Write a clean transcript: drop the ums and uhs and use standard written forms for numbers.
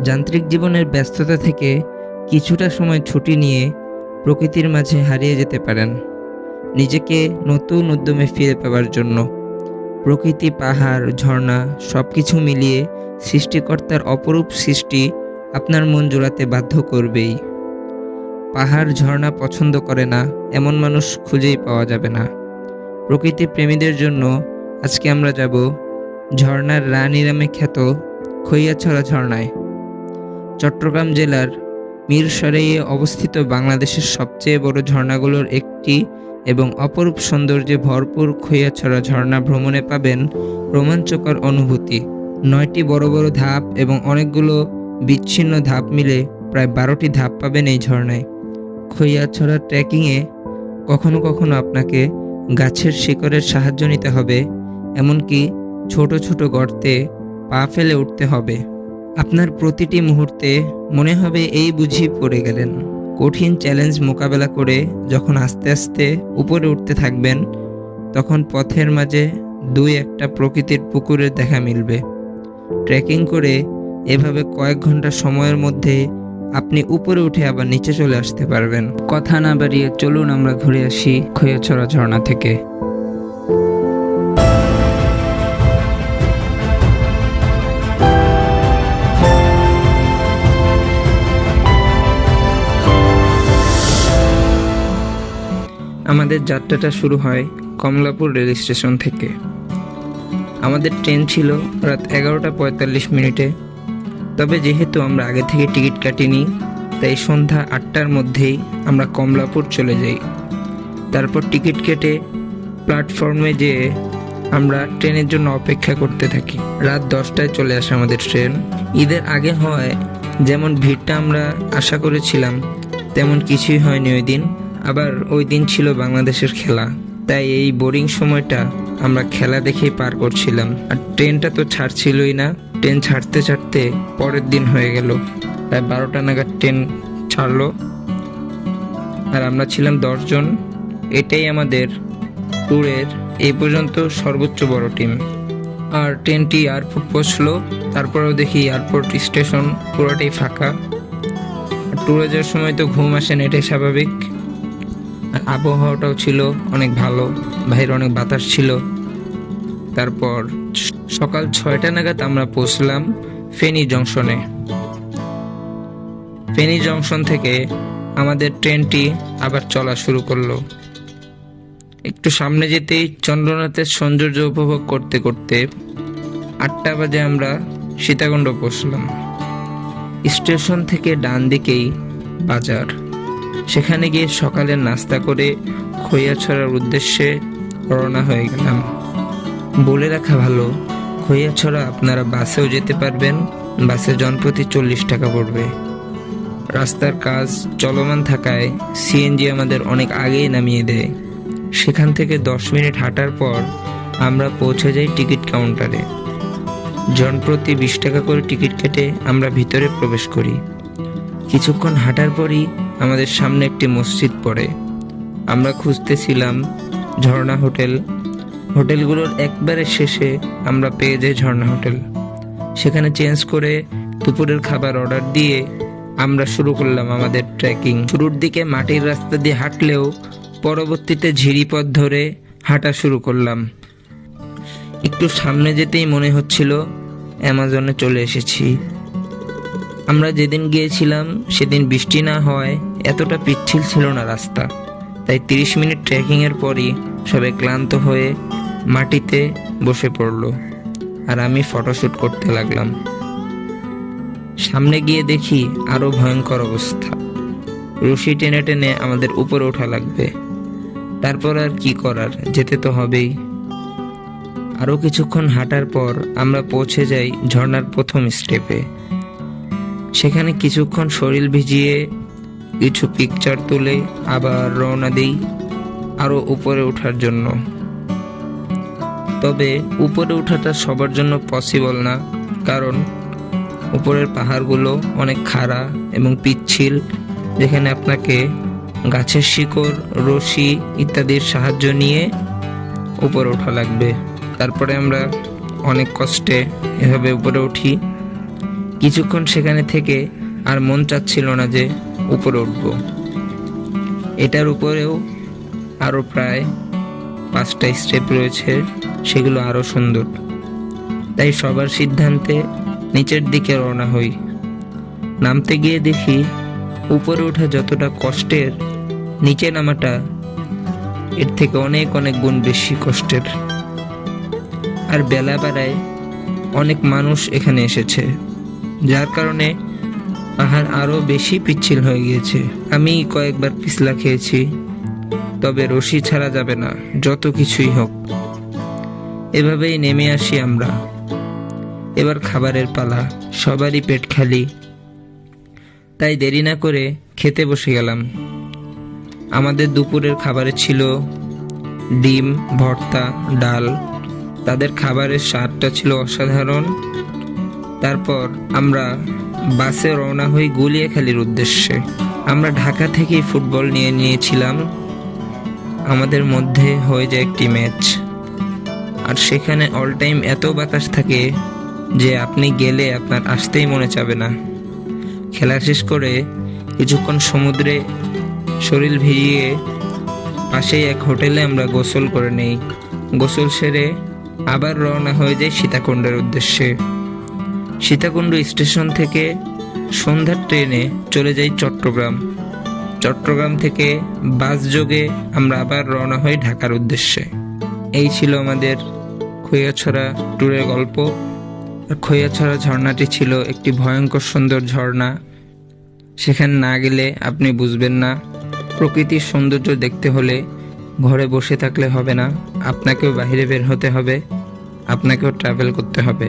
যান্ত্রিক জীবনের ব্যস্ততা থেকে কিছুটা সময় ছুটি নিয়ে প্রকৃতির মাঝে হারিয়ে যেতে পারেন নিজেকে নতুন উদ্যমে ফিরে পাওয়ার জন্য। প্রকৃতি, পাহাড়, ঝর্ণা সবকিছু মিলিয়ে সৃষ্টিকর্তার অপরূপ সৃষ্টি আপনার মন জোড়াতে বাধ্য করবেই। পাহাড়, ঝর্ণা পছন্দ করে না এমন মানুষ খুঁজেই পাওয়া যাবে না। প্রকৃতি প্রেমীদের জন্য আজকে আমরা যাব ঝর্ণার রানী নামে খ্যাত খৈয়াছড়া ঝর্ণায়। চট্টগ্রাম জেলার মিরসরাইয়ে অবস্থিত বাংলাদেশের সবচেয়ে বড় ঝর্ণাগুলোর একটি এবং অপরূপ সৌন্দর্যে ভরপুর খৈয়াছড়া ঝর্ণা ভ্রমণে পাবেন রোমাঞ্চকর অনুভূতি। 9টি বড় বড় ধাপ এবং অনেকগুলো বিচ্ছিন্ন ধাপ মিলে প্রায় 12টি ধাপ পাবেন এই ঝর্ণায়। খৈয়াছড়া ট্রেকিংয়ে কখনো কখনো আপনাকে গাছের শিকড়ের সাহায্য নিতে হবে, এমনকি ছোট ছোট গর্তে পা ফেলে উঠতে হবে। আপনার প্রতিটি মুহূর্তে মনে হবে এই বুঝি পড়ে গেলেন। কঠিন চ্যালেঞ্জ মোকাবেলা করে যখন আস্তে আস্তে উপরে উঠতে থাকবেন, তখন পথের মাঝে 2-1টা প্রকৃতির পুকুরের দেখা মিলবে। ট্রেকিং করে এভাবে কয়েক ঘন্টা সময়ের মধ্যে আপনি উপরে উঠে আবার নিচে চলে আসতে পারবেন। কথা না বাড়িয়ে চলুন আমরা ঘুরে আসি খৈয়াছড়া ঝর্ণা থেকে। আমাদের যাত্রাটা শুরু হয় কমলাপুর রেল স্টেশন থেকে। আমাদের ট্রেন ছিল রাত 11টা 45 মিনিটে। তবে যেহেতু আমরা আগে থেকে টিকিট কাটিনি, তাই সন্ধ্যা 8টার মধ্যেই আমরা কমলাপুর চলে যাই। তারপর টিকিট কেটে প্ল্যাটফর্মে যেয়ে আমরা ট্রেনের জন্য অপেক্ষা করতে থাকি। রাত 10টায় চলে আসে আমাদের ট্রেন। ঈদের আগে হয় যেমন ভিড়টা আমরা আশা করেছিলাম, তেমন কিছুই হয়নি ওই দিন। আবার ওই দিন ছিল বাংলাদেশের খেলা, তাই এই বোরিং সময়টা আমরা খেলা দেখেই পার করছিলাম। আর ট্রেনটা তো ছাড়ছিলই না। ট্রেন ছাড়তে ছাড়তে পরের দিন হয়ে গেল, প্রায় 12টা নাগাদ ট্রেন ছাড়লো। আর আমরা ছিলাম 10 জন। এটাই আমাদের ট্যুরের এই পর্যন্ত সর্বোচ্চ বড় টিম। আর ট্রেনটি এয়ারপোর্ট পৌঁছলো। তারপরেও দেখি এয়ারপোর্ট স্টেশন পুরোটাই ফাঁকা। ট্যুরে যাওয়ার সময় তো ঘুম আসেন, এটাই স্বাভাবিক। আর আবহাওয়াটাও ছিল অনেক ভালো, বাইরে অনেক বাতাস ছিল। তারপর সকাল 6টা নাগাদ আমরা পৌঁছলাম ফেনী জংশনে। ফেনী জংশন থেকে আমাদের ট্রেনটি আবার চলা শুরু করলো। একটু সামনে যেতেই চন্দ্রনাথের সৌন্দর্য উপভোগ করতে করতে 8টা বাজে আমরা সীতাকুণ্ড পৌঁছলাম। স্টেশন থেকে ডান দিকেই বাজার। সেখানে গিয়ে সকালের নাস্তা করে খৈয়াছড়ার উদ্দেশ্যে রওনা হয়ে গেলাম। বলে রাখা ভালো, খৈয়াছড়া আপনারা বাসেও যেতে পারবেন। বাসে জনপ্রতি 40 টাকা পড়বে। রাস্তার কাজ চলমান থাকায় সিএনজি আমাদের অনেক আগেই নামিয়ে দেয়। সেখান থেকে 10 মিনিট হাঁটার পর আমরা পৌঁছে যাই টিকিট কাউন্টারে। জনপ্রতি 20 টাকা করে টিকিট কেটে আমরা ভিতরে প্রবেশ করি। কিছুক্ষণ হাঁটার পরই আমাদের সামনে একটি মসজিদ পড়ে। আমরা খুঁজতেছিলাম ঝর্ণা হোটেল। হোটেলগুলোর একবারে শেষে আমরা পেয়ে যাই ঝর্ণা হোটেল। সেখানে চেঞ্জ করে দুপুরের খাবার অর্ডার দিয়ে আমরা শুরু করলাম আমাদের ট্রেকিং। শুরুর দিকে মাটির রাস্তা দিয়ে হাঁটলেও পরবর্তীতে ঝিরিপথ ধরে হাঁটা শুরু করলাম। একটু সামনে যেতেই মনে হচ্ছিল অ্যামাজনে চলে এসেছি। আমরা যেদিন গিয়েছিলাম সেদিন বৃষ্টি না হওয়ায় এতটা পিচ্ছিল ছিল না রাস্তা, তাই 30 মিনিট ট্রেকিংয়ের পরই সবাই ক্লান্ত হয়ে মাটিতে বসে পড়ল। আর আমি ফটোশ্যুট করতে লাগলাম। সামনে গিয়ে দেখি আরো ভয়ঙ্কর অবস্থা। রশি টেনে টেনে আমাদের উপরে ওঠা লাগবে। তারপর আর কি করার, যেতে তো হবেই। আরো কিছুক্ষণ হাঁটার পর আমরা পৌঁছে যাই ঝর্ণার প্রথম স্টেপে। সেখানে কিছুক্ষণ শরীর ভিজিয়ে কিছু পিকচার তুলে আবার রওনা দিই আরো উপরে ওঠার জন্য। তবে উপরে ওঠাটা সবার জন্য পসিবল না, কারণ উপরের পাহাড়গুলো অনেক খাড়া এবং পিচ্ছিল, যেখানে আপনাকে গাছের শিকড়, রশি ইত্যাদির সাহায্য নিয়ে উপরে ওঠা লাগবে। তারপরে আমরা অনেক কষ্টে এভাবে উপরে উঠি। কিছুক্ষণ সেখানে থেকে আর মন চাচ্ছিল না যে উপরে উঠব। এটার উপরেও আরও প্রায় 5টা স্টেপ রয়েছে, সেগুলো আরও সুন্দর। তাই সবার সিদ্ধান্তে নিচের দিকে রওনা হই। নামতে গিয়ে দেখি উপরে ওঠা যতটা কষ্টের, নিচে নামাটা এর থেকে অনেক অনেক গুণ বেশি কষ্টের। আর বেলা বাড়ায় অনেক মানুষ এখানে এসেছে, যার কারণে পাহাড় আরো বেশি পিচ্ছিল হয়ে গিয়েছে। আমি কয়েকবার পিছলা খেয়েছি, তবে রশি ছাড়া যাবে না, যত কিছুই হোক। এভাবেই নেমে আসি আমরা। এবার খাবারের পালা, সবারই পেট খালি, তাই দেরি না করে খেতে বসে গেলাম। আমাদের দুপুরের খাবারে ছিল ডিম, ভর্তা, ডাল। তাদের খাবারের স্বাদটা ছিল অসাধারণ। তারপর আমরা বাসে রওনা হই গুলিয়াখালীর উদ্দেশ্যে। আমরা ঢাকা থেকেই ফুটবল নিয়ে নিয়েছিলাম। আমাদের মধ্যে হয়ে যায় একটি ম্যাচ, আর সেখানে অল টাইম এত বাতাস থাকে যে আপনি গেলে আপনার আসতেই মনে চাবে না। খেলা শেষ করে কিছুক্ষণ সমুদ্রে শরীর ভিজিয়ে পাশেই এক হোটেলে আমরা গোসল করে নেই। গোসল সেরে আবার রওনা হয়ে যায় সীতাকুণ্ডের উদ্দেশ্যে। সীতাকুণ্ড স্টেশন থেকে সন্ধ্যার ট্রেনে চলে যাই চট্টগ্রাম। চট্টগ্রাম থেকে বাস যোগে আমরা আবার রওনা হই ঢাকার উদ্দেশ্যে। এই ছিল আমাদের খৈয়াছড়া ট্যুরের গল্প। আর খৈয়াছড়া ঝর্ণাটি ছিল একটি ভয়ঙ্কর সুন্দর ঝর্ণা। সেখানে না গেলে আপনি বুঝবেন না। প্রকৃতির সৌন্দর্য দেখতে হলে ঘরে বসে থাকলে হবে না, আপনাকেও বাইরে বের হতে হবে, আপনাকেও ট্রাভেল করতে হবে।